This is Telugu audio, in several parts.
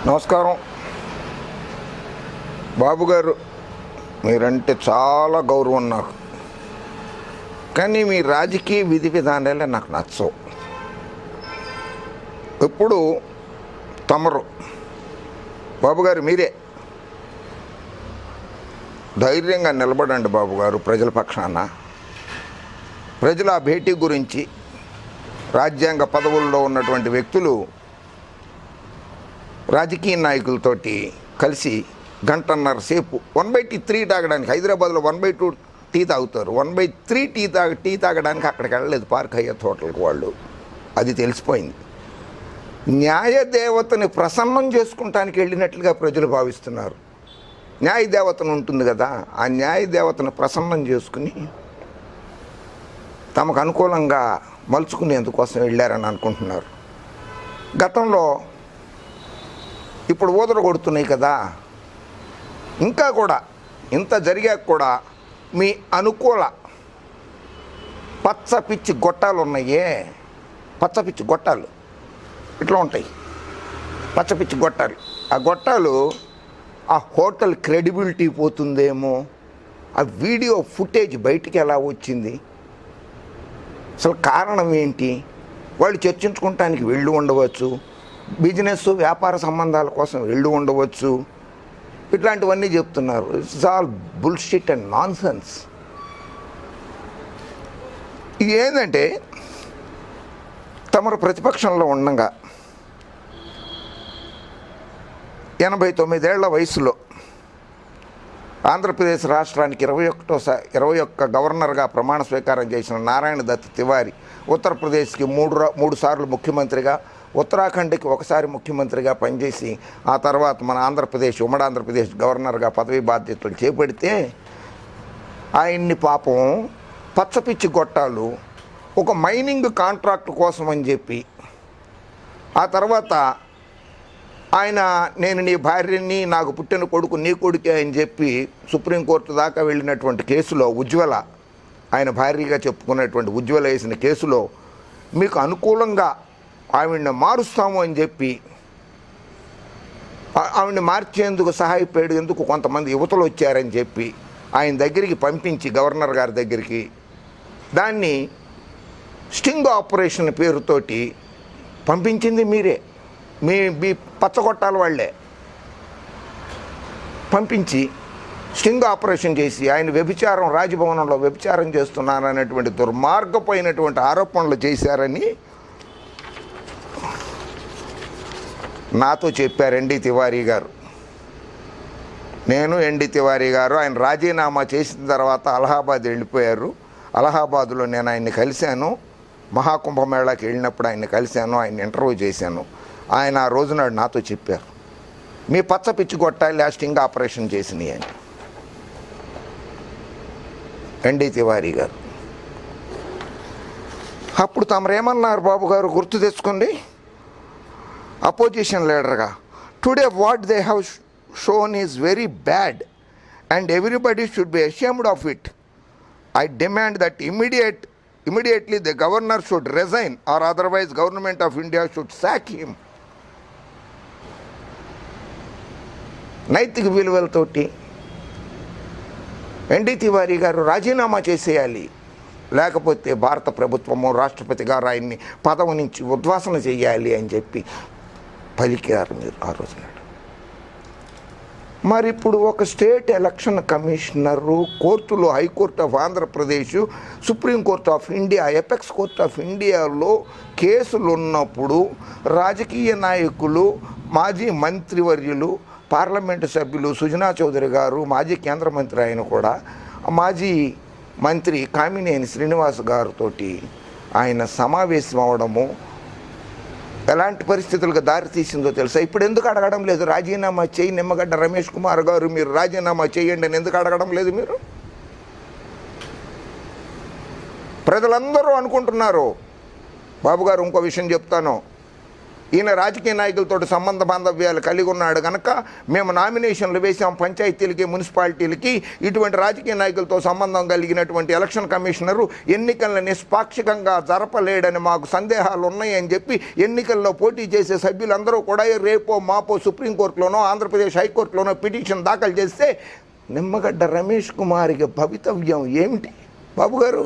నమస్కారం బాబు గారు, మీరంటే చాలా గౌరవం నాకు. కానీ మీ రాజకీయ విధి విధానాలే నాకు నచ్చవు. ఎప్పుడు తమరు బాబు గారు మీరే ధైర్యంగా నిలబడండి బాబు గారు. ప్రజల పక్షాన ప్రజల ఆ భేటీ గురించి రాజ్యాంగ పదవుల్లో ఉన్నటువంటి వ్యక్తులు రాజకీయ నాయకులతోటి కలిసి గంటన్నర సేపు 1/3 తాగడానికి, హైదరాబాద్లో 1/2 టీ తాగుతారు, 1/3 టీ తాగడానికి అక్కడికి వెళ్ళలేదు పార్క్ హయ్యత్ హోటల్కి వాళ్ళు. అది తెలిసిపోయింది. న్యాయదేవతని ప్రసన్నం చేసుకుంటానికి వెళ్ళినట్లుగా ప్రజలు భావిస్తున్నారు. న్యాయదేవతను ఉంటుంది కదా, ఆ న్యాయదేవతను ప్రసన్నం చేసుకుని తమకు అనుకూలంగా మలుచుకునేందుకోసం వెళ్ళారని అనుకుంటున్నారు. గతంలో ఇప్పుడు ఊదర కొడుతున్నాయి కదా, ఇంకా కూడా ఇంత జరిగాక కూడా మీ అనుకూల పచ్చపిచ్చి గొట్టాలు ఉన్నాయే, పచ్చపిచ్చి గొట్టాలు ఇట్లా ఉంటాయి, పచ్చపిచ్చి గొట్టాలు. ఆ గొట్టాలు ఆ హోటల్ క్రెడిబిలిటీ పోతుందేమో, ఆ వీడియో ఫుటేజ్ బయటికి ఎలా వచ్చింది, అసలు కారణం ఏంటి, వాళ్ళు చర్చించుకోవటానికి వెళ్ళి ఉండవచ్చు, బిజినెస్ వ్యాపార సంబంధాల కోసం వెళ్ళి ఉండవచ్చు, ఇట్లాంటివన్నీ చెప్తున్నారు. It's all bullshit and non sense. ఇది ఏంటంటే తమరు ప్రతిపక్షంలో ఉండగా 89 ఏళ్ల వయసులో ఆంధ్రప్రదేశ్ రాష్ట్రానికి 21 గవర్నర్గా ప్రమాణ స్వీకారం చేసిన నారాయణ దత్ తివారీ, ఉత్తరప్రదేశ్కి 3 సార్లు ముఖ్యమంత్రిగా, ఉత్తరాఖండ్కి 1 సారి ముఖ్యమంత్రిగా పనిచేసి ఆ తర్వాత మన ఆంధ్రప్రదేశ్ ఉమ్మడి ఆంధ్రప్రదేశ్ గవర్నర్గా పదవి బాధ్యతలు చేపడితే ఆయన్ని పాపం పచ్చపిచ్చి గొట్టాలు ఒక మైనింగ్ కాంట్రాక్ట్ కోసం అని చెప్పి, ఆ తర్వాత ఆయన నేను నీ భార్యని, నాకు పుట్టిన కొడుకు నీ కొడుకే అని చెప్పి సుప్రీంకోర్టు దాకా వెళ్ళినటువంటి కేసులో ఉజ్వల, ఆయన భార్యగా చెప్పుకున్నటువంటి ఉజ్వల వేసిన కేసులో మీకు అనుకూలంగా ఆవిడ్ని మారుస్తాము అని చెప్పి ఆవిడ్ని మార్చేందుకు సహాయపడేందుకు కొంతమంది యువతలు వచ్చారని చెప్పి ఆయన దగ్గరికి పంపించి, గవర్నర్ గారి దగ్గరికి, దాన్ని స్టింగ్ ఆపరేషన్ పేరుతోటి పంపించింది మీరే, మీ పచ్చగొట్టాల వాళ్ళే పంపించి స్టింగ్ ఆపరేషన్ చేసి ఆయన వ్యభిచారం, రాజభవనంలో వ్యభిచారం చేస్తున్నారనేటువంటి దుర్మార్గపోయినటువంటి ఆరోపణలు చేశారని నాతో చెప్పారు ఎన్డీ తివారీ గారు. నేను ఎన్డీ తివారీ గారు ఆయన రాజీనామా చేసిన తర్వాత అలహాబాద్ వెళ్ళిపోయారు. అలహాబాద్లో నేను ఆయన్ని కలిశాను, మహాకుంభమేళాకి వెళ్ళినప్పుడు ఆయన్ని కలిశాను, ఆయన ఇంటర్వ్యూ చేశాను. ఆయన ఆ రోజునాడు నాతో చెప్పారు, మీ పచ్చ పిచ్చి కొట్టాలి స్టింగ్ ఆపరేషన్ చేసినాయి అని. ఎన్డీ తివారీ గారు అప్పుడు తమరేమన్నారు బాబు గారు గుర్తు తెచ్చుకోండి. అపోజిషన్ లీడర్గా, today what they have shown is very bad and everybody should be ashamed of it. I demand that immediately the governor should resign or otherwise government of India should sack him. నైతిక విలువలతోటి ఎన్డీ తివారీ గారు రాజీనామా చేసేయాలి, లేకపోతే భారత ప్రభుత్వము రాష్ట్రపతి గారు ఆయన్ని పదవి నుంచి ఉద్వాసన చేయాలి అని చెప్పి పలికారు మీరు ఆ రోజు నాడు. మరి ఇప్పుడు ఒక స్టేట్ ఎలక్షన్ కమిషనరు కోర్టులో, high court of Andhra Pradesh, supreme court of India, apex court of ఇండియాలో కేసులు ఉన్నప్పుడు రాజకీయ నాయకులు, మాజీ మంత్రివర్యులు, పార్లమెంటు సభ్యులు సుజనా చౌదరి గారు, మాజీ కేంద్ర మంత్రి ఆయన కూడా, మాజీ మంత్రి కామినేని శ్రీనివాస్ గారితో ఆయన సమావేశం అవడము ఎలాంటి పరిస్థితులకు దారితీసిందో తెలుసా? ఇప్పుడు ఎందుకు అడగడం లేదు రాజీనామా చేయి, నిమ్మగడ్డ రమేష్ కుమార్ గారు మీరు రాజీనామా చేయండి అని ఎందుకు అడగడం లేదు మీరు? ప్రజలందరూ అనుకుంటున్నారు. బాబు గారు ఇంకో విషయం చెప్తాను, ఈయన రాజకీయ నాయకులతో సంబంధ బాంధవ్యాలు కలిగి ఉన్నాడు కనుక మేము నామినేషన్లు వేసాం పంచాయతీలకి, మున్సిపాలిటీలకి. ఇటువంటి రాజకీయ నాయకులతో సంబంధం కలిగినటువంటి ఎలక్షన్ కమిషనరు ఎన్నికలను నిష్పాక్షికంగా జరపలేడని మాకు సందేహాలు ఉన్నాయని చెప్పి ఎన్నికల్లో పోటీ చేసే సభ్యులందరూ కూడా రేపో మాపో సుప్రీంకోర్టులోనో ఆంధ్రప్రదేశ్ హైకోర్టులోనో పిటిషన్ దాఖలు చేస్తే నిమ్మగడ్డ రమేష్ కుమార్కి భవితవ్యం ఏమిటి బాబు గారు?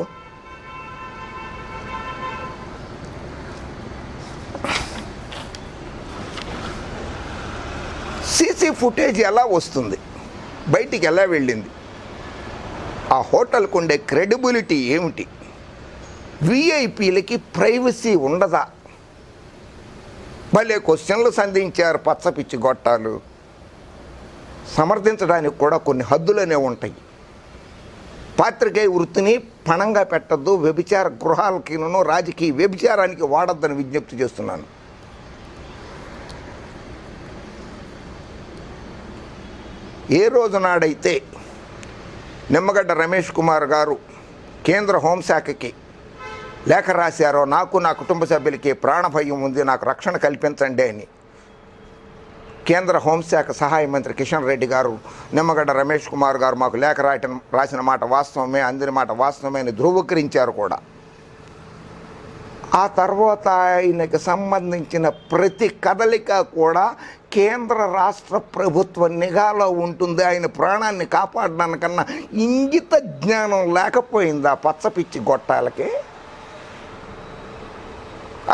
సీసీ ఫుటేజ్ ఎలా వస్తుంది, బయటికి ఎలా వెళ్ళింది, ఆ హోటల్కు ఉండే క్రెడిబిలిటీ ఏమిటి, విఐపీలకి ప్రైవసీ ఉండదా? భలే క్వశ్చన్లు సంధించారు పచ్చపిచ్చి గొట్టాలు. సమర్థించడానికి కూడా కొన్ని హద్దులనే ఉంటాయి. పాత్రికేయ వృత్తిని పణంగా పెట్టద్దు, వ్యభిచార గృహాలకినూ రాజకీయ వ్యభిచారానికి వాడొద్దని విజ్ఞప్తి చేస్తున్నాను. ఏ రోజు నాడైతే నిమ్మగడ్డ రమేష్ కుమార్ గారు కేంద్ర హోంశాఖకి లేఖ రాశారో, నాకు నా కుటుంబ సభ్యులకి ప్రాణభయం ఉంది, నాకు రక్షణ కల్పించండి అని కేంద్ర హోంశాఖ సహాయ మంత్రి కిషన్ రెడ్డి గారు నిమ్మగడ్డ రమేష్ కుమార్ గారు మాకు లేఖ రాసిన మాట వాస్తవమే, అందిన మాట వాస్తవమే అని ధృవీకరించారు కూడా. ఆ తర్వాత ఆయనకు సంబంధించిన ప్రతి కదలిక కూడా కేంద్ర రాష్ట్ర ప్రభుత్వ నిఘాలో ఉంటుంది. ఆయన ప్రాణాన్ని కాపాడడానికన్నా ఇంగిత జ్ఞానం లేకపోయిందా పచ్చపిచ్చి గొట్టాలకి?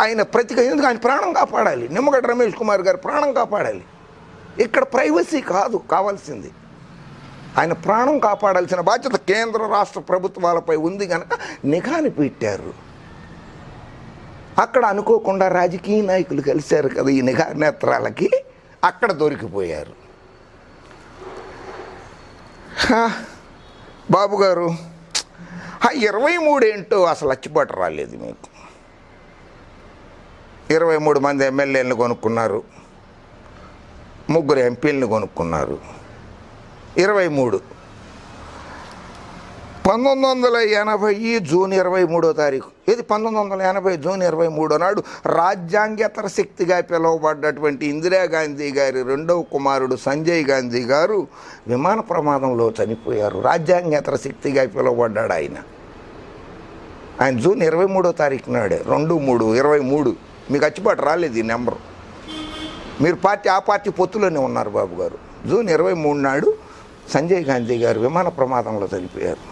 ఆయన ఎందుకు ఆయన ప్రాణం కాపాడాలి, నిమ్మగడ్డ రమేష్ కుమార్ గారు ప్రాణం కాపాడాలి. ఇక్కడ ప్రైవసీ కాదు కావాల్సింది, ఆయన ప్రాణం కాపాడాల్సిన బాధ్యత కేంద్ర రాష్ట్ర ప్రభుత్వాలపై ఉంది కనుక నిఘాని పెట్టారు. అక్కడ అనుకోకుండా రాజకీయ నాయకులు కలిశారు కదా ఈ నిఘా నేత్రాలకి, అక్కడ దొరికిపోయారు. బాబు గారు 23 ఏంటో అసలు అచ్చిబాటు రాలేదు మీకు. 23 మంది ఎమ్మెల్యేలను కొనుక్కున్నారు, 3 ఎంపీలను కొనుక్కున్నారు. 23 1980 జూన్ 23వ తారీఖు. ఇది 1980 జూన్ 23 నాడు రాజ్యాంగేతర శక్తిగా పిలువబడ్డటువంటి ఇందిరాగాంధీ గారి రెండవ కుమారుడు సంజయ్ గాంధీ గారు విమాన ప్రమాదంలో చనిపోయారు. రాజ్యాంగేతర శక్తిగా పిలువబడ్డాడు ఆయన. జూన్ 23వ తారీఖు నాడే 23 మీకు అచ్చిబాటు రాలేదు ఈ నెంబరు. మీరు ఆ పార్టీ పొత్తులోనే ఉన్నారు బాబు గారు. జూన్ 23 నాడు సంజయ్ గాంధీ గారు విమాన ప్రమాదంలో చనిపోయారు.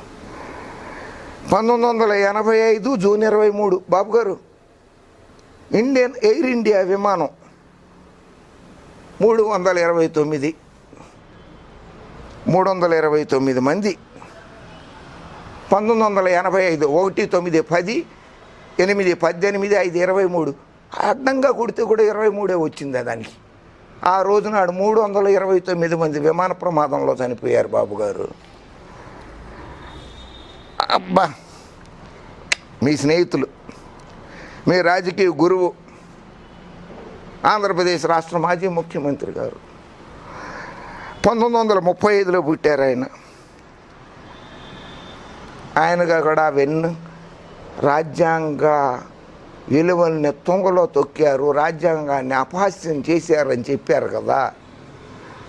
1985 జూన్ 23 బాబు గారు ఎయిర్ ఇండియా విమానం 329 మంది 1985 1 9 10 8 18 5 23 అడ్డంగా కొడితే కూడా 23 వచ్చింది దానికి. ఆ రోజునాడు 329 మంది విమాన ప్రమాదంలో చనిపోయారు బాబు గారు. అబ్బా, మీ స్నేహితులు, మీ రాజకీయ గురువు, ఆంధ్రప్రదేశ్ రాష్ట్ర మాజీ ముఖ్యమంత్రి గారు 1935లో పుట్టారు ఆయన. ఆయనగా కూడా రాజ్యాంగ విలువల్ని తుంగలో తొక్కారు, రాజ్యాంగాన్ని అపహాస్యం చేశారని చెప్పారు కదా.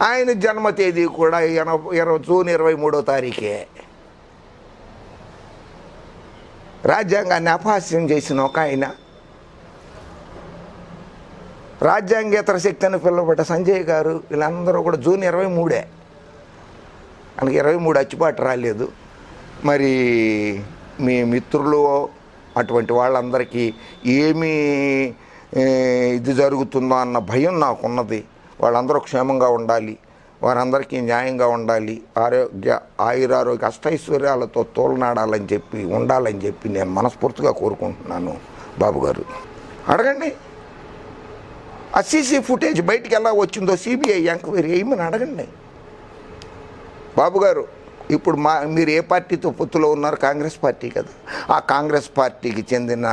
ఆయన జన్మ తేదీ కూడా జూన్ 23వ తారీఖే. రాజ్యాంగాన్ని అపహాస్యం చేసిన ఒక ఆయన, రాజ్యాంగేతర శక్తి అని పిలువబడ్డ సంజయ్ గారు, వీళ్ళందరూ కూడా జూన్ 23. మనకి 23 అచ్చిబాటు రాలేదు. మరి మీ మిత్రులు అటువంటి వాళ్ళందరికీ ఏమీ ఇది జరుగుతుందో అన్న భయం నాకున్నది. వాళ్ళందరూ క్షేమంగా ఉండాలి, వారందరికీ న్యాయంగా ఉండాలి, ఆయురారోగ్య అష్టైశ్వర్యాలతో తోలనాడాలని చెప్పి ఉండాలని చెప్పి నేను మనస్ఫూర్తిగా కోరుకుంటున్నాను బాబు గారు. అడగండి, ఆ సీసీ ఫుటేజ్ బయటికి ఎలా వచ్చిందో సిబిఐ ఎంక్వైరీ ఏమని అడగండి బాబు గారు. ఇప్పుడు మీరు ఏ పార్టీతో పొత్తులో ఉన్నారు? కాంగ్రెస్ పార్టీ కదా. ఆ కాంగ్రెస్ పార్టీకి చెందిన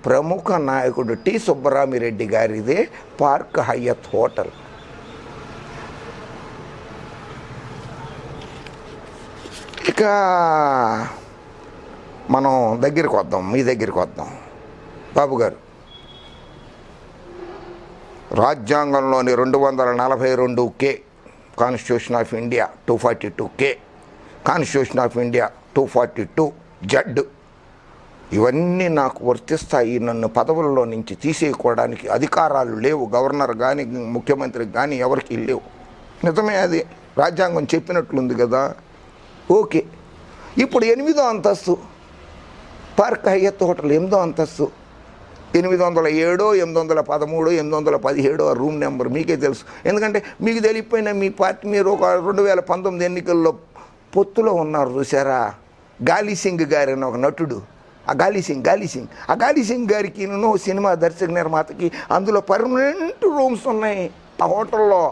ప్రముఖ నాయకుడు టి సుబ్బరామిరెడ్డి గారిదే పార్క్ హయత్ హోటల్. ఇక మనం మీ దగ్గరికి వద్దాం బాబు గారు. రాజ్యాంగంలోని 242K, constitution of India 242K, constitution of India 242Z ఇవన్నీ నాకు వర్తిస్తాయి. నన్ను పదవుల్లో నుంచి తీసేయకోవడానికి అధికారాలు లేవు, గవర్నర్ కానీ ముఖ్యమంత్రికి కానీ ఎవరికి లేవు. నిజమే, అది రాజ్యాంగం చెప్పినట్లుంది కదా. ఓకే, ఇప్పుడు 8వ అంతస్తు పార్క్ హయత్ హోటల్ 8వ అంతస్తు 807, 813, 817 రూమ్ నెంబర్ మీకే తెలుసు. ఎందుకంటే మీకు తెలియకపోయినా మీ పార్టీ మీరు ఒక 2019 ఎన్నికల్లో పొత్తులో ఉన్నారు చూసారా. గాలి సింగ్ గారు అని ఒక నటుడు, ఆ గాలి సింగ్ గారికి సినిమా దర్శక నిర్మాతకి అందులో పర్మనెంట్ రూమ్స్ ఉన్నాయి ఆ హోటల్లో.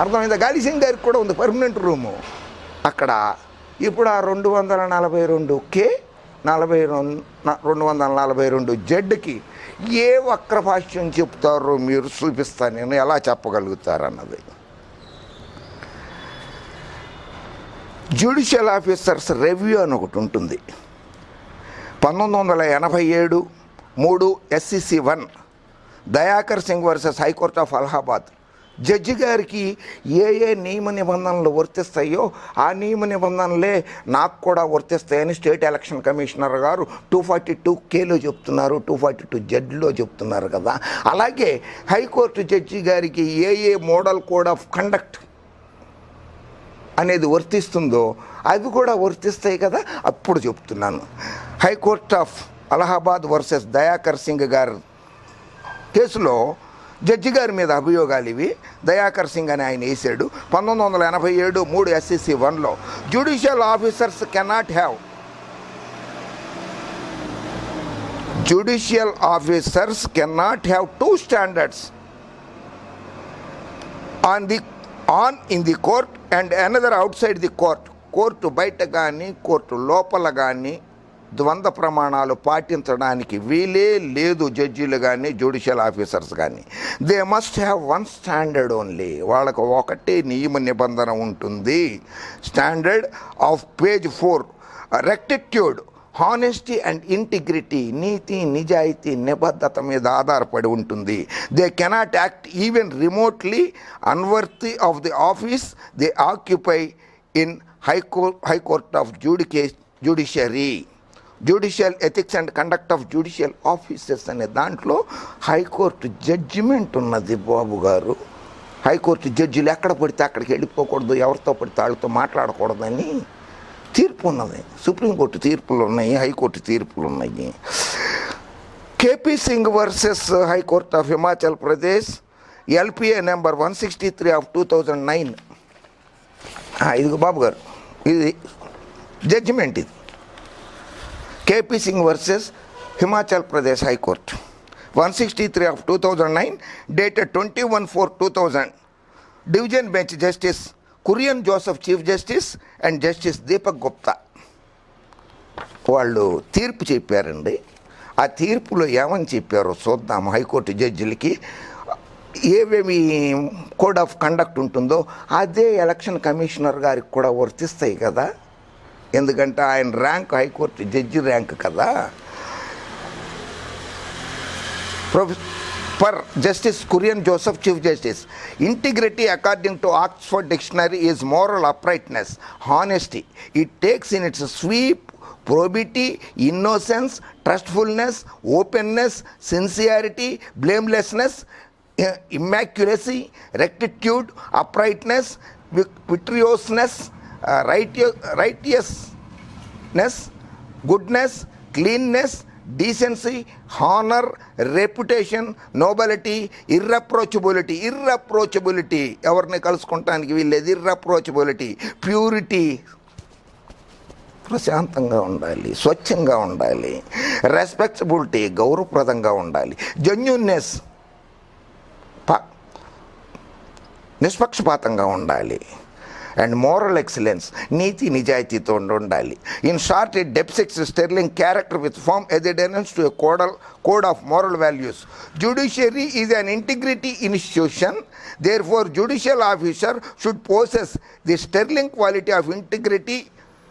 అర్థమైందా? గాలి సింగ్ గారికి కూడా ఉంది పర్మనెంట్ రూము అక్కడ. ఇప్పుడు ఆ 242K, 242Zకి ఏ వక్ర భాష్యం చెప్తారో మీరు చూపిస్తాను నేను, ఎలా చెప్పగలుగుతారన్నది. జ్యుడిషియల్ ఆఫీసర్స్ రివ్యూ అని ఒకటి ఉంటుంది. 1987 3 SCC 1 Dayakar Singh versus high court of Allahabad. Judge గారికి ఏ నియమ నిబంధనలు వర్తిస్తాయో ఆ నియమ నిబంధనలే నాకు కూడా వర్తిస్తాయని స్టేట్ ఎలక్షన్ కమిషనర్ గారు 242Kలో చెప్తున్నారు, 242Zలో చెప్తున్నారు కదా. అలాగే హైకోర్టు జడ్జి గారికి ఏ మోడల్ కోడ్ ఆఫ్ కండక్ట్ అనేది వర్తిస్తుందో అవి కూడా వర్తిస్తాయి కదా. అప్పుడు చెప్తున్నాను. High court of Allahabad versus Dayakar Singh గారు కేసులో జడ్జి గారి మీద అభియోగాలు ఇవి. దయాకర్ సింగ్ అని ఆయన వేసాడు 1987 3 SCC 1లో. Judicial officers cannot have two standards in the court and another outside the court. కోర్టు బయట కానీ కోర్టు లోపల కానీ ద్వంద్వ ప్రమాణాలు పాటించడానికి వీలే లేదు జడ్జీలు కానీ జ్యుడిషియల్ ఆఫీసర్స్ కానీ. They must have one standard only. వాళ్ళకు ఒకటే నియమ నిబంధన ఉంటుంది. స్టాండర్డ్ ఆఫ్ పేజ్ 4 రెక్టిట్యూడ్, హానెస్టీ అండ్ ఇంటిగ్రిటీ, నీతి నిజాయితీ నిబద్ధత మీద ఆధారపడి ఉంటుంది. They cannot act even remotely unworthy of the office they occupy in high court of judiciary. Judicial ethics and conduct of judicial officers అనే దాంట్లో హైకోర్టు జడ్జిమెంట్ ఉన్నది బాబు గారు. హైకోర్టు జడ్జిలు ఎక్కడ పడితే అక్కడికి వెళ్ళిపోకూడదు, ఎవరితో పడితే వాళ్ళతో మాట్లాడకూడదని తీర్పు ఉన్నది. సుప్రీంకోర్టు తీర్పులు ఉన్నాయి, హైకోర్టు తీర్పులు ఉన్నాయి. KP Singh versus high court of Himachal Pradesh, LPA number 163 of 2009. ఇదిగో బాబు గారు, ఇది జడ్జిమెంట్. ఇది KP Singh versus Himachal Pradesh high court 163 of 2009, dated 21/4/2000. Division bench justice Kurian Joseph chief justice and justice Deepak Gupta వాళ్ళు తీర్పు చెప్పారండి. ఆ తీర్పులో ఏమని చెప్పారో చూద్దాం. హైకోర్టు జడ్జిలకి ఏవేమి కోడ్ ఆఫ్ కండక్ట్ ఉంటుందో అదే ఎలక్షన్ కమిషనర్ గారికి కూడా వర్తిస్తాయి కదా. ఎందుకంటే ఆయన ర్యాంక్ హైకోర్టు జడ్జి ర్యాంక్ కదా. Per Justice Kurian Joseph, Chief Justice, integrity according to Oxford Dictionary is moral uprightness, honesty. It takes in its sweep probity, innocence, trustfulness, openness, sincerity, blamelessness, immaculacy, rectitude, uprightness, virtuousness, righteousness, goodness, cleanness, decency, honour, reputation, nobility, irreproachability. ఎవరిని కలుసుకుంటానికి వీల్లేదు. ఇర్రప్రోచబిలిటీ, ప్యూరిటీ, ప్రశాంతంగా ఉండాలి, స్వచ్ఛంగా ఉండాలి. రెస్పెక్టబిలిటీ, గౌరవప్రదంగా ఉండాలి. జెన్యూన్నెస్, నిష్పక్షపాతంగా ఉండాలి. అండ్ మోరల్ ఎక్సలెన్స్, నీతి నిజాయితీతో ఉండాలి. In short, it depicts sterling character with firm evidence to a code of moral values. Judiciary is an integrity institution. Therefore, judicial officer should possess the sterling quality of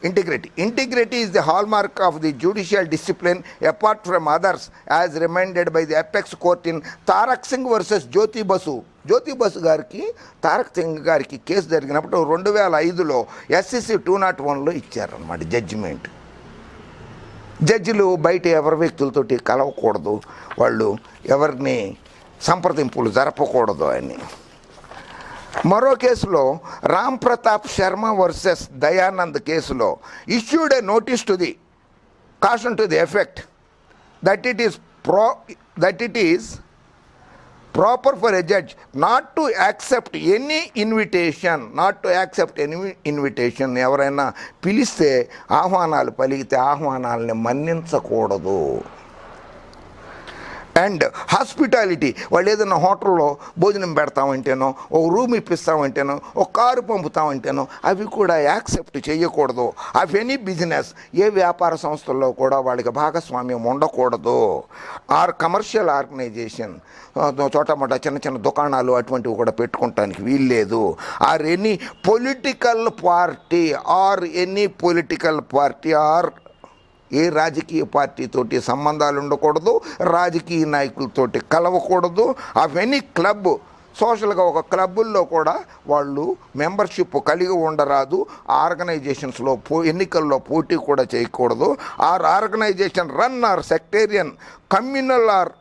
Integrity is the hallmark of the judicial discipline apart from others, as reminded by the apex court in Tarak Singh versus Jyoti Basu. Jyothi bus గారికి తారక్ సింగ్ గారికి కేసు జరిగినప్పుడు 2005లో SCC 201లో ఇచ్చారన్నమాట జడ్జిమెంట్. జడ్జిలు బయట ఎవరి వ్యక్తులతోటి కలవకూడదు, వాళ్ళు ఎవరిని సంప్రదింపులు జరపకూడదు అని. మరో కేసులో రామ్ ప్రతాప్ శర్మ వర్సెస్ దయానంద్ కేసులో issued a notice to the caution to the effect that it is proper for a judge not to accept any invitation. ఎవరైనా పిలిస్తే ఆహ్వానాలు పలికితే ఆహ్వానాలని మన్నించకూడదు. అండ్ హాస్పిటాలిటీ, వాళ్ళు ఏదైనా హోటల్లో భోజనం పెడతామంటేనో, ఒక రూమ్ ఇప్పిస్తామంటేనో, ఒక కారు పంపుతామంటేనో అవి కూడా యాక్సెప్ట్ చేయకూడదు. ఆఫ్ ఎనీ బిజినెస్, ఏ వ్యాపార సంస్థల్లో కూడా వాళ్ళకి భాగస్వామ్యం ఉండకూడదు. ఆర్ కమర్షియల్ ఆర్గనైజేషన్, చోటమోట చిన్న చిన్న దుకాణాలు అటువంటివి కూడా పెట్టుకోవటానికి వీల్లేదు. Or any political party or ఏ రాజకీయ పార్టీతోటి సంబంధాలు ఉండకూడదు, రాజకీయ నాయకులతోటి కలవకూడదు. ఆఫ్ ఎనీ క్లబ్, సోషల్గా ఒక క్లబ్బుల్లో కూడా వాళ్ళు మెంబర్షిప్ కలిగి ఉండరాదు. ఆర్గనైజేషన్స్లో ఎన్నికల్లో పోటీ కూడా చేయకూడదు. Or organisation run or sectarian, communal or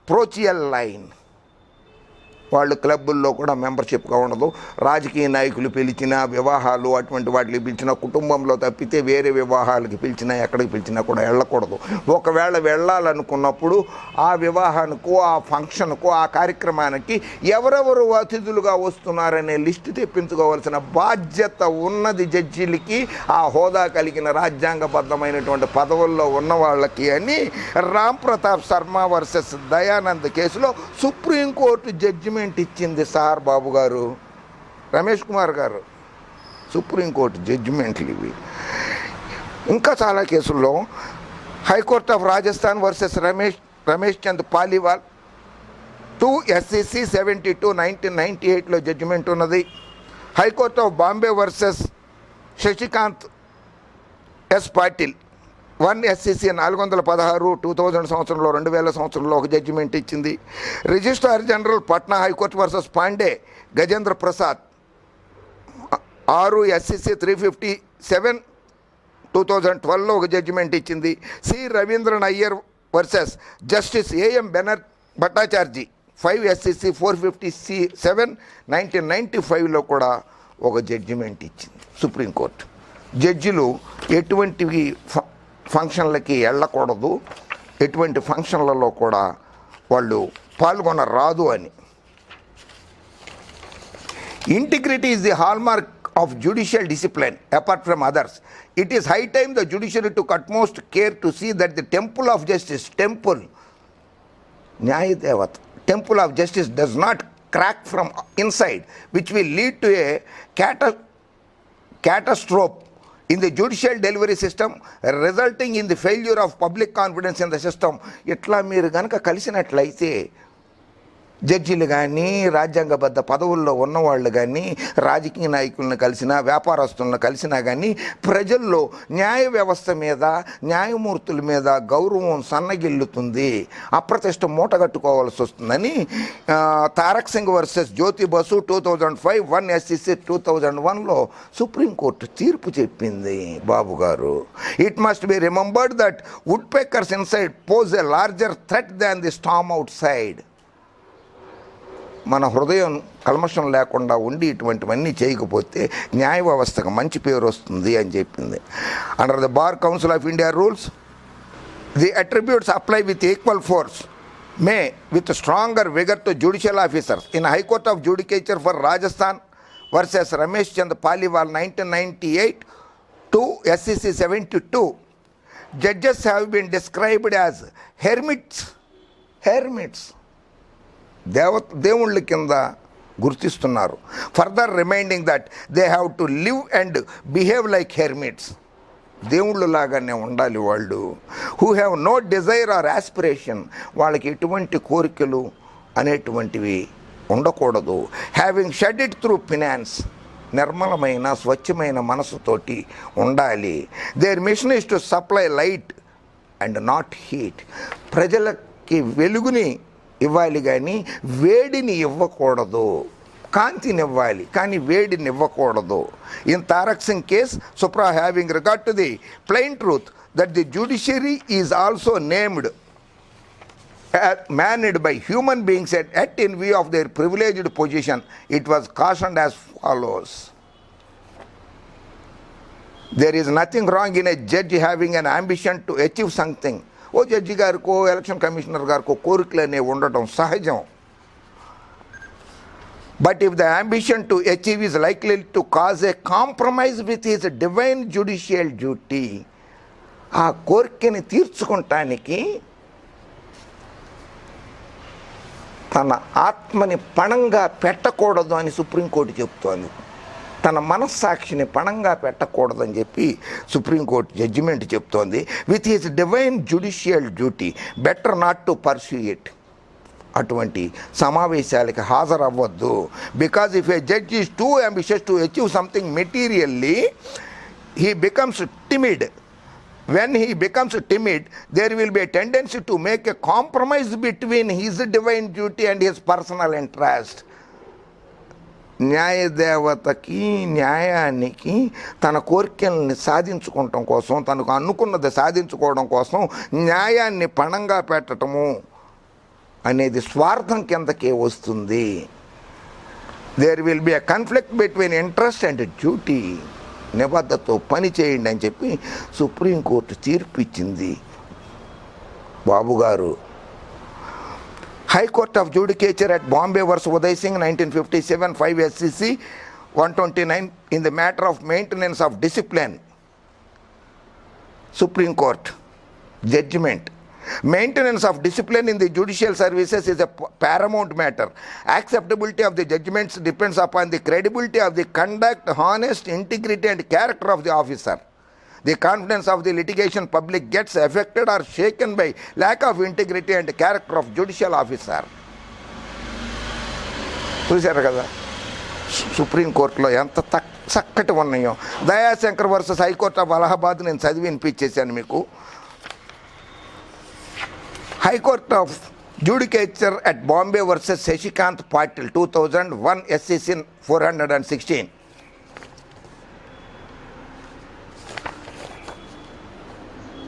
parochial line, వాళ్ళు క్లబ్బుల్లో కూడా మెంబర్షిప్గా ఉండదు. రాజకీయ నాయకులు పిలిచిన వివాహాలు అటువంటి వాటికి పిలిచిన, కుటుంబంలో తప్పితే వేరే వివాహాలకి పిలిచినా ఎక్కడికి పిలిచినా కూడా వెళ్ళకూడదు. ఒకవేళ వెళ్ళాలనుకున్నప్పుడు ఆ వివాహానికో, ఆ ఫంక్షన్కో, ఆ కార్యక్రమానికి ఎవరెవరు అతిథులుగా వస్తున్నారనే లిస్టు తెప్పించుకోవాల్సిన బాధ్యత ఉన్నది జడ్జీలకి, ఆ హోదా కలిగిన రాజ్యాంగబద్ధమైనటువంటి పదవుల్లో ఉన్న వాళ్ళకి అని రామ్ ప్రతాప్ శర్మ వర్సెస్ దయానంద్ కేసులో సుప్రీంకోర్టు జడ్జిమెంట్ ఇచ్చింది. సార్ బాబు గారు, రమేష్ కుమార్ గారు, సుప్రీంకోర్టు జడ్జిమెంట్లు ఇవి. ఇంకా చాలా కేసుల్లో high court of Rajasthan versus Ramesh Chand Paliwal 2 SCC 72 1998లో జడ్జిమెంట్ ఉన్నది. High court of Bombay versus Shashikant S Patil 1 SCC 416 2000 సంవత్సరంలో 2000 సంవత్సరంలో ఒక జడ్జిమెంట్ ఇచ్చింది. Registrar general Patna high court versus Pandey Gajendra Prasad 6 SCC 357 2012లో ఒక జడ్జిమెంట్ ఇచ్చింది. C Ravindran Iyer versus justice AM Bhattacharjee 5 SCC 457 1995లో కూడా ఒక జడ్జిమెంట్ ఇచ్చింది సుప్రీంకోర్టు. జడ్జిలు ఎటువంటి ఫంక్షన్లకి వెళ్ళకూడదు, ఎటువంటి ఫంక్షన్లలో కూడా వాళ్ళు పాల్గొనరాదు అని. Integrity is the hallmark of judicial discipline apart from others. It is high time the judiciary to utmost care to see that the temple of justice, న్యాయదేవత, temple of justice does not crack from inside which will lead to a catastrophe in the judicial delivery system, resulting in the failure of public confidence in the system. ఇట్లా మీరు కనుక కలిసినట్లయితే జడ్జీలు కానీ, రాజ్యాంగబద్ధ పదవుల్లో ఉన్నవాళ్ళు కానీ, రాజకీయ నాయకులను కలిసినా, వ్యాపారస్తులను కలిసినా కానీ ప్రజల్లో న్యాయ వ్యవస్థ మీద, న్యాయమూర్తుల మీద గౌరవం సన్నగిల్లుతుంది, అప్రతిష్ట మూటగట్టుకోవాల్సి వస్తుందని తారక్ సింగ్ వర్సెస్ జ్యోతి బసు 2005 1 SCC 2001లో సుప్రీంకోర్టు తీర్పు చెప్పింది. బాబు గారు, it must be remembered that woodpeckers inside pose a larger threat than the storm outside. మన హృదయం కల్మషం లేకుండా ఉండి ఇటువంటివన్నీ చేయకపోతే న్యాయ వ్యవస్థకు మంచి పేరు వస్తుంది అని చెప్పింది. Under the bar council of India rules, the attributes apply with equal force may with stronger vigour to judicial officers. In high court of judicature for Rajasthan versus Ramesh Chand Paliwal 1998 2 SCC 72, judges have been described as hermits, దేవుళ్ళ కింద గుర్తిస్తున్నారు. Further reminding that they have to live and behave like hermits, దేవుళ్ళు లాగానే ఉండాలి వాళ్ళు. Who have no desire or aspiration, వాళ్ళకి ఎటువంటి కోరికలు అనేటువంటివి ఉండకూడదు. Having shed it through penance, నిర్మలమైన స్వచ్ఛమైన మనసుతోటి ఉండాలి. Their mission is to supply light and not heat. ప్రజలకి వెలుగుని ఇవ్వాలి కానీ వేడిని ఇవ్వకూడదు. కాంతినివ్వాలి కానీ వేడిని ఇవ్వకూడదు. In Tarak Singh case, Supra having regard to the plain truth that the judiciary is also named managed by human beings at in view of their privileged position, it was cautioned as follows. There is nothing wrong in a judge having an ambition to achieve something. ఓ జడ్జి గారికో ఎలక్షన్ కమిషనర్ గారికో కోరికలు అనేవి ఉండటం సహజం. But if the ambition to achieve is likely to cause a compromise with his divine judicial duty, ఆ కోరికని తీర్చుకుంటానికి తన ఆత్మని పణంగా పెట్టకూడదు అని సుప్రీంకోర్టు చెప్తోంది. తన మనస్సాక్షిని పణంగా పెట్టకూడదని చెప్పి సుప్రీంకోర్టు జడ్జిమెంట్ చెప్తోంది. With his divine judicial duty better not to pursue it. అటువంటి సమావేశాలకి హాజరవ్వద్దు. Because if a judge is too ambitious to achieve something materially, he becomes timid. When he becomes timid, there will be a tendency to make a compromise between his divine duty and his personal interest. న్యాయదేవతకి, న్యాయానికి తన కోరికల్ని సాధించుకోవడం కోసం, తనకు అనుకున్నది సాధించుకోవడం కోసం న్యాయాన్ని పణంగా పెట్టడము అనేది స్వార్థం కిందకే వస్తుంది. There will be a conflict between interest and duty. నిబద్ధతతో పని చేయండి అని చెప్పి సుప్రీంకోర్టు తీర్పు ఇచ్చింది. బాబు గారు, high court of judicature at Bombay versus Uday Singh 1957 5 SCC 129 in the matter of maintenance of discipline. Supreme court judgment. Maintenance of discipline in the judicial services is a paramount matter. Acceptability of the judgments depends upon the credibility of the conduct, honest, integrity and character of the officer. The confidence of the litigation public gets affected or shaken by lack of integrity and character of judicial officer. చూశారు కదా సుప్రీంకోర్టులో ఎంత చక్కటి ఉన్నాయో. Dayashankar versus high court of Allahabad నేను చదివి వినిపించేశాను మీకు. High Court of Judicature at Bombay versus Shashikant Patil 2001 SCC 416.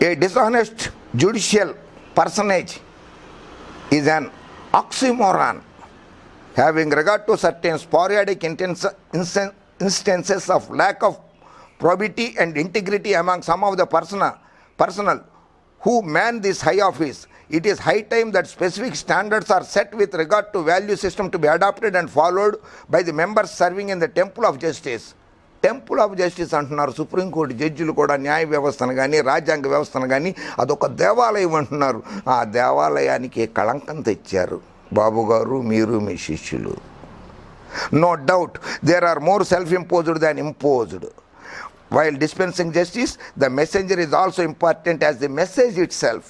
A dishonest judicial personage is an oxymoron having regard to certain sporadic instances of lack of probity and integrity among some of the personnel who man this high office. It is high time that specific standards are set with regard to value system to be adopted and followed by the members serving in the temple of justice. Temple of justice అంటున్నారు సుప్రీంకోర్టు జడ్జిలు కూడా. న్యాయ వ్యవస్థను కానీ రాజ్యాంగ వ్యవస్థను కానీ అదొక దేవాలయం అంటున్నారు. ఆ దేవాలయానికి కళంకం తెచ్చారు బాబు గారు, మీరు, మీ శిష్యులు. No doubt there are more self imposed than imposed. While dispensing justice, the messenger is also important as the message itself.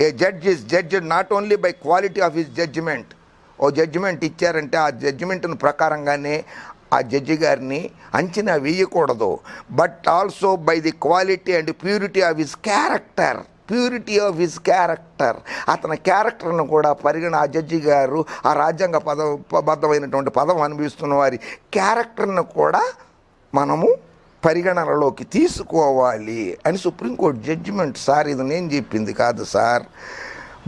A judge is judged not only by quality of his judgment. ఓ జడ్జిమెంట్ ఇచ్చారంటే ఆ జడ్జిమెంట్ను ప్రకారంగానే ఆ జడ్జి గారిని అంచనా వేయకూడదు. But also by the quality and purity of his character. Purity of his character, అతని క్యారెక్టర్ను కూడా ఆ జడ్జి గారు ఆ రాజ్యాంగ బద్ధమైనటువంటి పదం అనుభవిస్తున్న వారి క్యారెక్టర్ను కూడా మనము పరిగణనలోకి తీసుకోవాలి అని సుప్రీంకోర్టు జడ్జిమెంట్. సార్ ఇది నేను చెప్పింది కాదు sir.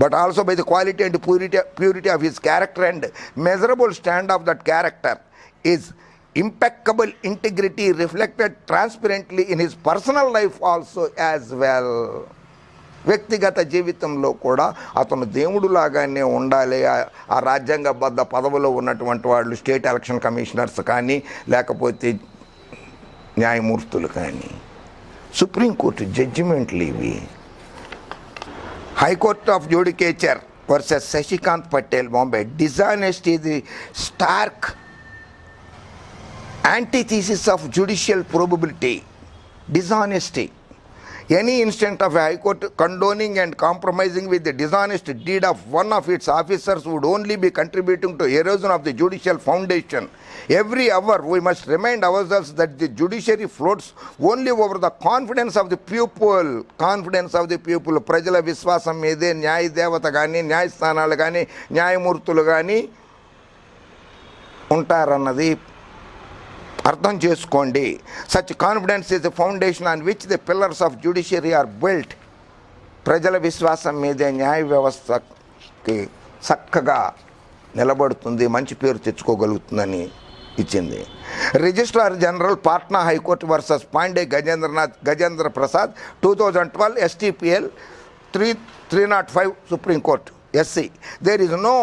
But also by the quality and purity of his character and measurable stand of that character is impeccable integrity reflected transparently in his personal life also as well. వ్యక్తిగత జీవితంలో కూడా అతను దేవుడు లాగానే ఉండాలి. ఆ రాజ్యాంగబద్ధ పదవిలో ఉన్నటువంటి వాళ్ళు స్టేట్ ఎలక్షన్ కమిషనర్స్ కానీ లేకపోతే న్యాయమూర్తులు కానీ. సుప్రీంకోర్టు జడ్జిమెంట్లు ఇవి. High court of judicature versus Shashikant Patel Bombay. Dishonesty is the stark antithesis of judicial probability. Dishonesty Any instant of a High Court condoning and compromising with the dishonest deed of one of its officers would only be contributing to erosion of the judicial foundation. Every hour we must remind ourselves that the judiciary floats only over the confidence of the people. Confidence of the people. ప్రజల విశ్వాసం మీదే న్యాయ దేవత కానీ న్యాయస్థానాలు కానీ న్యాయమూర్తులు కానీ ఉంటారన్నది అర్థం చేసుకోండి. Such confidence is the foundation on which the pillars of judiciary are built. ప్రజల విశ్వాసం మీదే న్యాయ వ్యవస్థకి చక్కగా నిలబడుతుంది, మంచి పేరు తెచ్చుకోగలుగుతుందని ఇచ్చింది. Registrar general Patna high court versus Pandey Gajendra Prasad 2012 STPL 305 supreme court SC. There is no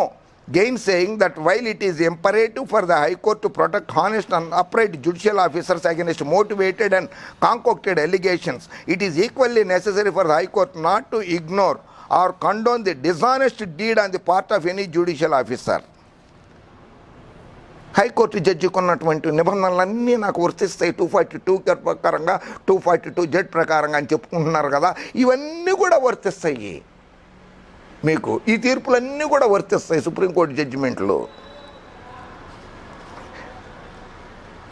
gainsaying that while it is imperative for the High Court to protect honest and upright judicial officers against motivated and concocted allegations, it is equally necessary for the High Court not to ignore or condone the dishonest deed on the part of any judicial officer. High court జడ్జికి ఉన్నటువంటి నిబంధనలన్నీ నాకు వర్తిస్తాయి 242 ప్రకారంగా 242Z ప్రకారంగా అని చెప్పుకుంటున్నారు కదా, ఇవన్నీ కూడా వర్తిస్తాయి మీకు. ఈ తీర్పులన్నీ కూడా వర్తిస్తాయి సుప్రీంకోర్టు జడ్జిమెంట్లు.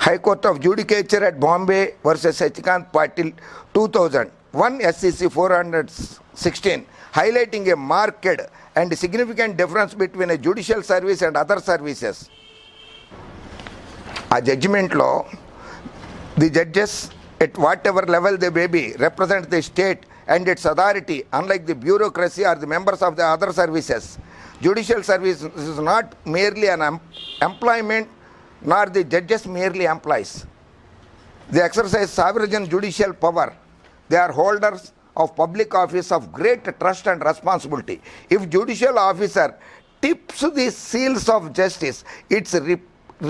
High court of judicature at Bombay versus Sachikant Patil 2001 SCC 416 highlighting a marked and significant difference between a judicial service and other services. ఆ జడ్జిమెంట్లో the judges at whatever level they may be represent the state and its authority, unlike the bureaucracy or the members of the other services. Judicial service is not merely an employment, nor the judges merely employees. They exercise sovereign judicial power. They are holders of public office of great trust and responsibility. If judicial officer tips the seals of justice, its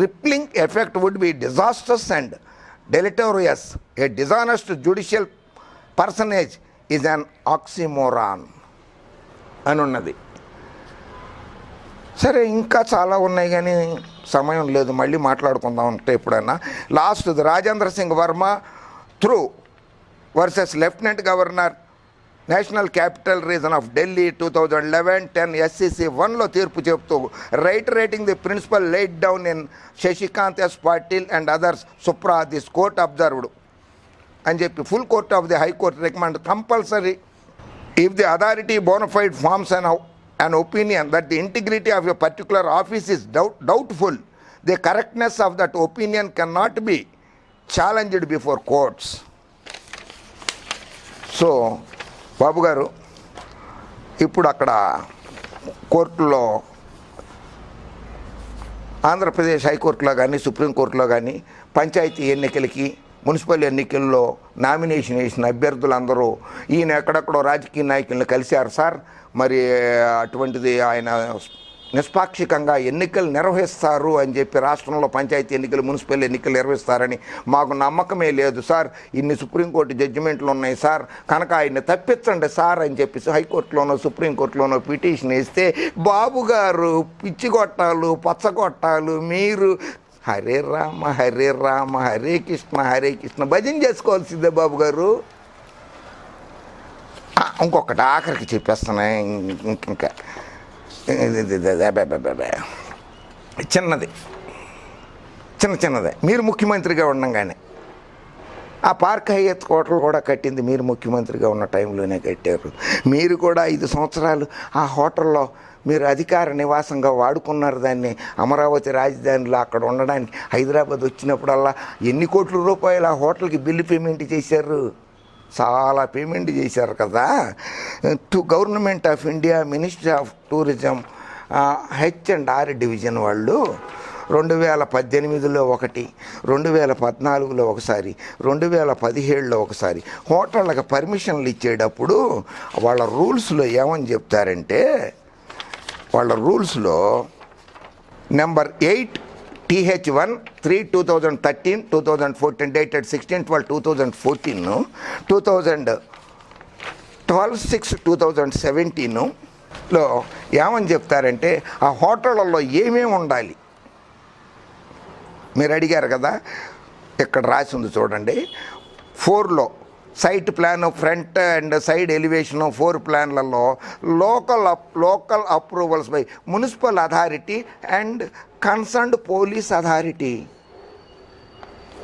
rippling effect would be disastrous and deleterious. A dishonest judicial personage is an oxymoron అని ఉన్నది. సరే, ఇంకా చాలా ఉన్నాయి కానీ సమయం లేదు, మళ్ళీ మాట్లాడుకుందాం అంటే ఎప్పుడన్నా. Last Rajendra Singh Verma through versus lieutenant governor national capital region of Delhi 2011-10 SCC 1లో తీర్పు చెప్తూ reiterating the principle laid down in Shashikant S. Patil and others supra this court observed అని చెప్పి full court of the high court recommend compulsory if the authority bona fide forms an opinion that the integrity of a particular office is doubtful, the correctness of that opinion cannot be challenged before courts. So Babu garu, ఇప్పుడు అక్కడ కోర్టులో ఆంధ్రప్రదేశ్ హైకోర్టులో కానీ సుప్రీంకోర్టులో కానీ పంచాయతీ ఎన్నికలకి మున్సిపల్ ఎన్నికల్లో నామినేషన్ వేసిన అభ్యర్థులందరూ ఈయన ఎక్కడెక్కడో రాజకీయ నాయకులను కలిశారు సార్, మరి అటువంటిది ఆయన నిష్పాక్షికంగా ఎన్నికలు నిర్వహిస్తారు అని చెప్పి రాష్ట్రంలో పంచాయతీ ఎన్నికలు మున్సిపల్ ఎన్నికలు నిర్వహిస్తారని మాకు నమ్మకమే లేదు సార్, ఇన్ని సుప్రీంకోర్టు జడ్జిమెంట్లు ఉన్నాయి సార్, కనుక ఆయన్ని తప్పించండి సార్ అని చెప్పేసి హైకోర్టులోనో సుప్రీంకోర్టులోనో పిటిషన్ వేస్తే బాబు గారు పిచ్చిగొట్టాలు పచ్చగొట్టాలు మీరు హరే రామ హరే కృష్ణ భజన చేసుకోవాల్సిందే బాబు గారు. ఇంకొకటి ఆఖరికి చెప్పేస్తున్నా, ఇంకా చిన్నదే. మీరు ముఖ్యమంత్రిగా ఉండగానే ఆ పార్క్ హైయత్ హోటల్ కూడా కట్టింది మీరు ముఖ్యమంత్రిగా ఉన్న టైంలోనే కట్టారు. మీరు కూడా 5 సంవత్సరాలు ఆ హోటల్లో మీరు అధికార నివాసంగా వాడుకున్నారు దాన్ని. అమరావతి రాజధానిలో అక్కడ ఉండడానికి హైదరాబాద్ వచ్చినప్పుడల్లా ఎన్ని కోట్ల రూపాయలు ఆ హోటల్కి బిల్లు పేమెంట్ చేశారు, చాలా పేమెంట్ చేశారు కదా. To government of India ministry of tourism H&R division వాళ్ళు 2018లో ఒకటి, 2014లో ఒకసారి, 2017లో ఒకసారి హోటళ్ళకి పర్మిషన్లు ఇచ్చేటప్పుడు వాళ్ళ రూల్స్లో ఏమని చెప్తారంటే, వాళ్ళ రూల్స్లో నెంబర్ 8 TH1 3/2013 2014 dated 16/12/2014 2012/6/2017లో ఏమని చెప్తారంటే ఆ హోటళ్ళల్లో ఏమేమి ఉండాలి. మీరు అడిగారు కదా, ఇక్కడ రాసి ఉంది చూడండి. 4లో site plan, front and side elevation, 4 ప్లాన్లలో local approvals by municipal authority and concerned police authority.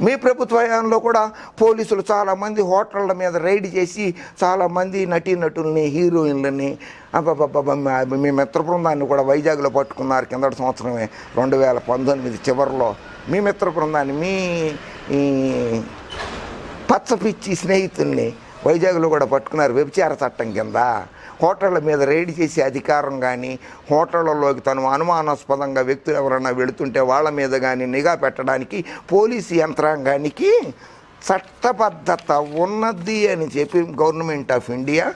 మీ ప్రభుత్వ హయాంలో కూడా పోలీసులు చాలామంది హోటళ్ళ మీద రైడ్ చేసి చాలామంది నటీనటుల్ని, హీరోయిన్లని, మీ మిత్ర బృందాన్ని కూడా వైజాగ్లో పట్టుకున్నారు కిందటి సంవత్సరమే 2019 చివరిలో. మీ మిత్ర బృందాన్ని, మీ పచ్చపిచ్చి స్నేహితుల్ని వైజాగ్లో కూడా పట్టుకున్నారు వ్యభిచార చట్టం కింద. హోటళ్ళ మీద రైడ్ చేసే అధికారం కానీ, హోటళ్లలోకి తను అనుమానాస్పదంగా వ్యక్తులు ఎవరైనా వెళుతుంటే వాళ్ళ మీద కానీ నిఘా పెట్టడానికి పోలీసు యంత్రాంగానికి చట్టబద్ధత ఉన్నది అని చెప్పి government of India,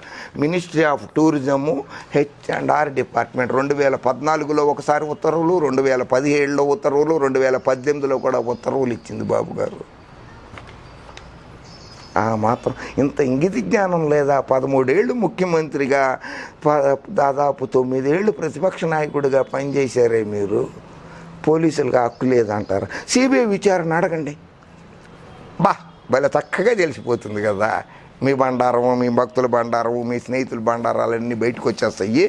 ministry of tourism, H&R department 2014లో ఒకసారి ఉత్తర్వులు, 2017లో ఉత్తర్వులు, 2018లో కూడా ఉత్తర్వులు ఇచ్చింది బాబు గారు. మాత్రం ఇంత ఇంగిత జ్ఞానం లేదా? 13 ఏళ్ళు ముఖ్యమంత్రిగా, దాదాపు 9 ఏళ్ళు ప్రతిపక్ష నాయకుడిగా పనిచేశారే మీరు. పోలీసులుగా హక్కు లేదంటారు. సిబిఐ విచారణ అడగండి, భలే చక్కగా తెలిసిపోతుంది కదా. మీ బండారము, మీ భక్తుల బండారము, మీ స్నేహితుల బండారాలన్నీ బయటకు వచ్చేస్తాయి.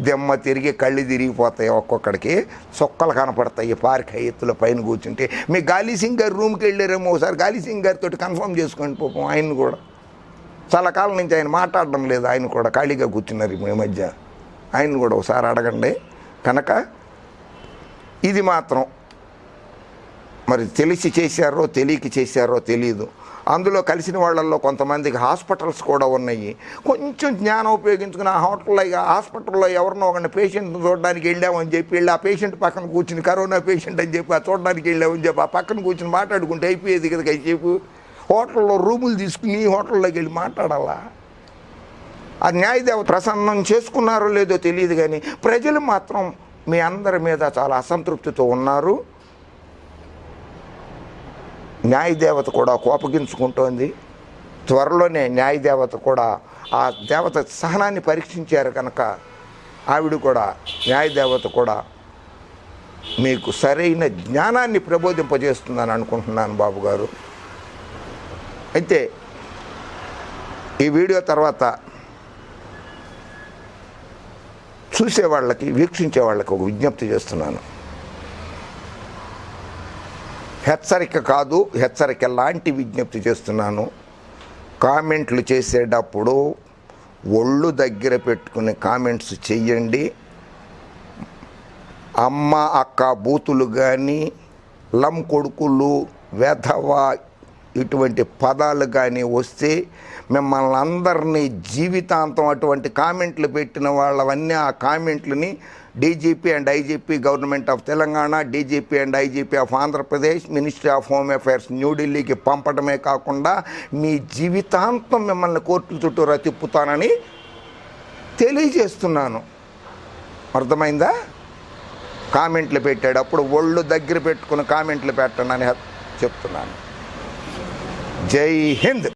దెమ్మ తిరిగి కళ్ళు తిరిగిపోతాయి, ఒక్కొక్కడికి సొక్కలు కనపడతాయి పార్క్ ఎత్తుల పైన కూర్చుంటే. మీ గాలి సింగ్ గారు రూమ్కి వెళ్ళారేమో, ఒకసారి గాలి సింగ్ గారితో కన్ఫర్మ్ చేసుకోండి. పాపం ఆయన కూడా చాలా కాలం నుంచి ఆయన మాట్లాడడం లేదు, ఆయన కూడా ఖాళీగా కూర్చున్నారు ఈ మధ్య. ఆయన కూడా ఒకసారి అడగండి. కనుక ఇది మాత్రం మరి తెలిసి చేశారో తెలియక చేశారో తెలియదు. అందులో కలిసిన వాళ్ళల్లో కొంతమందికి హాస్పిటల్స్ కూడా ఉన్నాయి. కొంచెం జ్ఞానం ఉపయోగించుకుని హాస్పిటల్లో ఎవరినో ఒకరిని పేషెంట్ని చూడడానికి వెళ్ళామని చెప్పి ఆ పేషెంట్ పక్కన కూర్చుని కరోనా పేషెంట్ అని చెప్పి చూడడానికి వెళ్ళామని చెప్పి ఆ పక్కన కూర్చుని మాట్లాడుకుంటే అయిపోయేది కదా. చెప్పు హోటల్లో రూములు తీసుకుని హోటల్లోకి వెళ్ళి మాట్లాడాలా? ఆ న్యాయదేవత ప్రసన్నం చేసుకున్నారో లేదో తెలియదు, కానీ ప్రజలు మాత్రం మీ అందరి మీద చాలా అసంతృప్తితో ఉన్నారు. న్యాయదేవత కూడా కోపగించుకుంటోంది. త్వరలోనే న్యాయదేవత కూడా ఆ దేవత సహనాన్ని పరీక్షించారు కనుక ఆవిడ కూడా, న్యాయదేవత కూడా మీకు సరైన జ్ఞానాన్ని ప్రబోధింపజేస్తుందని అనుకుంటున్నాను బాబు గారు. అయితే ఈ వీడియో తర్వాత చూసేవాళ్ళకి, వీక్షించే వాళ్ళకి ఒక విజ్ఞప్తి చేస్తున్నాను. హెచ్చరిక కాదు, హెచ్చరిక లాంటి విజ్ఞప్తి చేస్తున్నాను. కామెంట్లు చేసేటప్పుడు ఒళ్ళు దగ్గర పెట్టుకునే కామెంట్స్ చెయ్యండి. అమ్మ అక్క బూతులు కానీ, లం కొడుకులు, వెధవ ఇటువంటి పదాలు కానీ వస్తే మిమ్మల్ని అందరినీ జీవితాంతం అటువంటి కామెంట్లు పెట్టిన వాళ్ళవన్నీ ఆ కామెంట్లని DGP and IGP government of Telangana, DGP and IGP of Andhra Pradesh, ministry of home affairs న్యూఢిల్లీకి పంపడమే కాకుండా మీ జీవితాంతం మిమ్మల్ని కోర్టుల చుట్టూరా తిప్పుతానని తెలియజేస్తున్నాను. అర్థమైందా? కామెంట్లు పెట్టేటప్పుడు ఒళ్ళు దగ్గర పెట్టుకుని కామెంట్లు పెట్టండి అని చెప్తున్నాను. జై హింద్.